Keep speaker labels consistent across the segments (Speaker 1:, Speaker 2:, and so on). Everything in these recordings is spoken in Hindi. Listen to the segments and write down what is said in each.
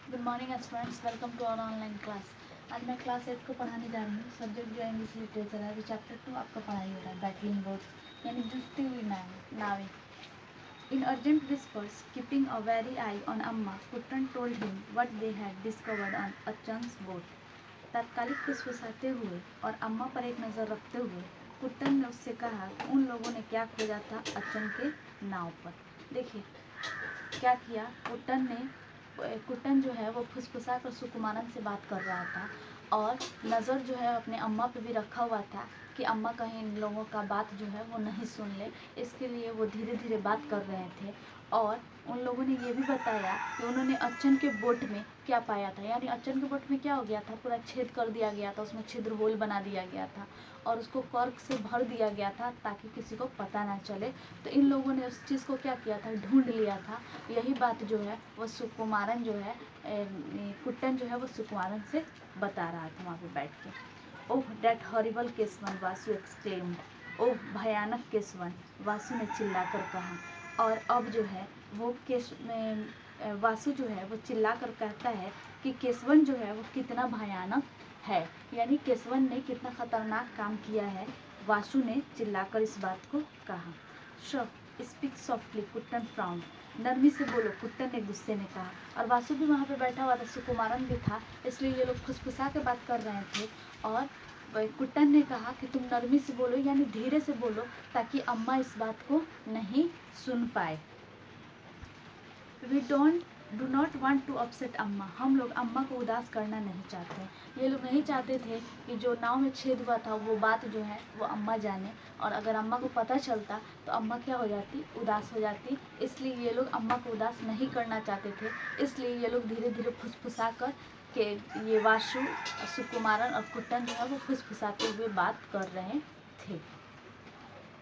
Speaker 1: Good morning students, welcome to our online class. आज मैं क्लास 8 को पढ़ाने जा रही हूँ। सब्जेक्ट जो है इंग्लिश लिटरेचर है। अभी चैप्टर 2 आपका पढ़ाई हो रहा है, बैटलिंग बोट्स यानी जूझती हुई नावें। In urgent whispers, keeping a wary eye on Amma, Kuttan told him what they had discovered on Achan's boat. तात्कालिक फुसफुसाते हुए और अम्मा पर एक नज़र रखते हुए कुट्टन ने उससे कहा कि उन लोगों ने क्या खोजा था अच्चन के नाव पर। देखिए क्या किया कुट्टन जो है वो फुसफुसा कर सुकुमारन से बात कर रहा था और नज़र जो है अपने अम्मा पे भी रखा हुआ था कि अम्मा कहीं इन लोगों का बात जो है वो नहीं सुन ले। इसके लिए वो धीरे धीरे बात कर रहे थे और उन लोगों ने ये भी बताया कि उन्होंने अच्चन के बोट में क्या पाया था। यानी अच्चन के बोट में क्या हो गया था, पूरा छेद कर दिया गया था, उसमें छिद्र होल बना दिया गया था और उसको कॉर्क से भर दिया गया था ताकि किसी को पता ना चले। तो इन लोगों ने उस चीज़ को क्या किया था, ढूंढ लिया था। यही बात जो है वो सुकुमारन जो है कुट्टन जो है वो सुकुमारन से बता रहा था वहाँ पे बैठ के। Oh that horrible Kesavan, Vasu exclaimed. Oh भयानक केसवन, वासु ने चिल्लाकर कहा। और अब जो है वो वासु जो है वो चिल्लाकर कहता है कि केसवन जो है वो कितना भयानक है, यानी केसवन ने कितना खतरनाक काम किया है। वासु ने चिल्लाकर इस बात को कहा। Speak softly, Kuttan frowned. नरमी से बोलो, कुट्टन ने गुस्से में कहा। और वासु भी वहाँ पे बैठा हुआ था, सुकुमारन भी था, इसलिए ये लोग फुसफुसा के बात कर रहे थे। और कुट्टन ने कहा कि तुम नरमी से बोलो यानी धीरे से बोलो ताकि अम्मा इस बात को नहीं सुन पाए। We do not want to upset Amma. हम लोग अम्मा को उदास करना नहीं चाहते। ये लोग नहीं चाहते थे कि जो नाव में छेद हुआ था वो बात जो है वो अम्मा जाने, और अगर अम्मा को पता चलता तो अम्मा क्या हो जाती, उदास हो जाती। इसलिए ये लोग अम्मा को उदास नहीं करना चाहते थे। इसलिए ये लोग धीरे धीरे फुसफुसा कर के ये वासु, सुकुमारन और कुट्टन जो है वो फुसफुसाते हुए बात कर रहे थे।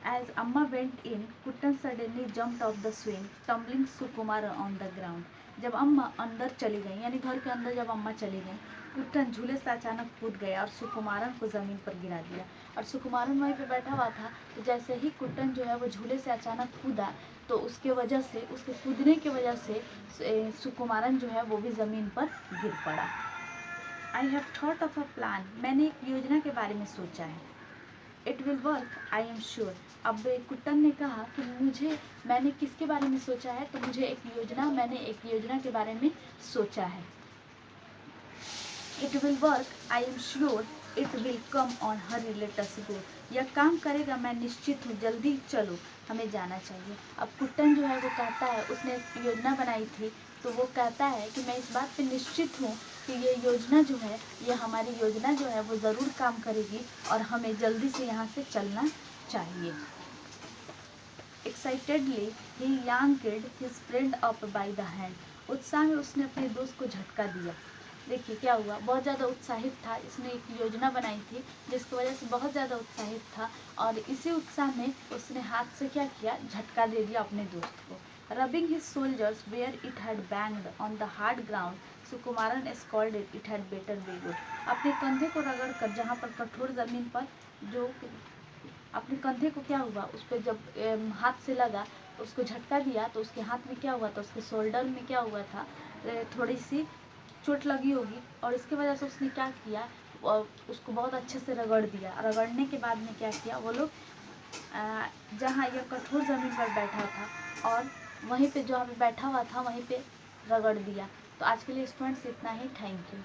Speaker 1: As Amma went in, Kuttan suddenly jumped off the swing, tumbling Sukumaran on the ground. जब अम्मा अंदर चली गई, यानी घर के अंदर जब अम्मा चली गई, कुट्टन झूले से अचानक कूद गया और सुकुमारन को ज़मीन पर गिरा दिया। और सुकुमारन वहीं पे बैठा हुआ था। तो जैसे ही कुट्टन जो है वो झूले से अचानक कूदा तो उसके वजह से, उसके कूदने की वजह से सुकुमारन जो है वो भी ज़मीन पर गिर पड़ा। I have thought of a plan. मैंने एक योजना के बारे में सोचा है। It will work, I am sure. अब कुट्टन ने कहा कि मैंने किसके बारे में सोचा है, तो मैंने एक योजना के बारे में सोचा है। It will work, I am sure. It will come on Hari, let us go. यह काम करेगा, मैं निश्चित हूँ, जल्दी चलो, हमें जाना चाहिए। अब कुट्टन जो है वो कहता है, उसने एक योजना बनाई थी तो वो कहता है कि मैं इस बात पे निश्चित हूँ कि ये योजना जो है, ये हमारी योजना जो है वो ज़रूर काम करेगी और हमें जल्दी से यहाँ से चलना चाहिए। Excitedly he yanked his friend up by the hand. उत्साह में उसने अपने दोस्त को झटका दिया। देखिए क्या हुआ, बहुत ज़्यादा उत्साहित था, इसने एक योजना बनाई थी जिसकी वजह से बहुत ज़्यादा उत्साहित था और इसी उत्साह में उसने हाथ से क्या किया, झटका दे दिया अपने दोस्त को। Rubbing his shoulders where it had banged on the hard ground, Sukumaran scolded it had better be good. अपने कंधे को रगड़ कर, जहाँ पर कठोर ज़मीन पर जो अपने कंधे को क्या हुआ, उस पर जब हाथ से लगा उसको झटका दिया तो उसके हाथ में क्या हुआ था, उसके शोल्डर में क्या हुआ था, थोड़ी सी चोट लगी होगी और इसकी वजह से उसने क्या किया, उसको बहुत अच्छे से रगड़ दिया। रगड़ने के बाद में क्या किया, वो लोग जहाँ यह कठोर ज़मीन पर बैठा था और वहीं पे जहाँ पे बैठा हुआ था वहीं पे रगड़ दिया। तो आज के लिए स्टूडेंट्स इतना ही। Thank you.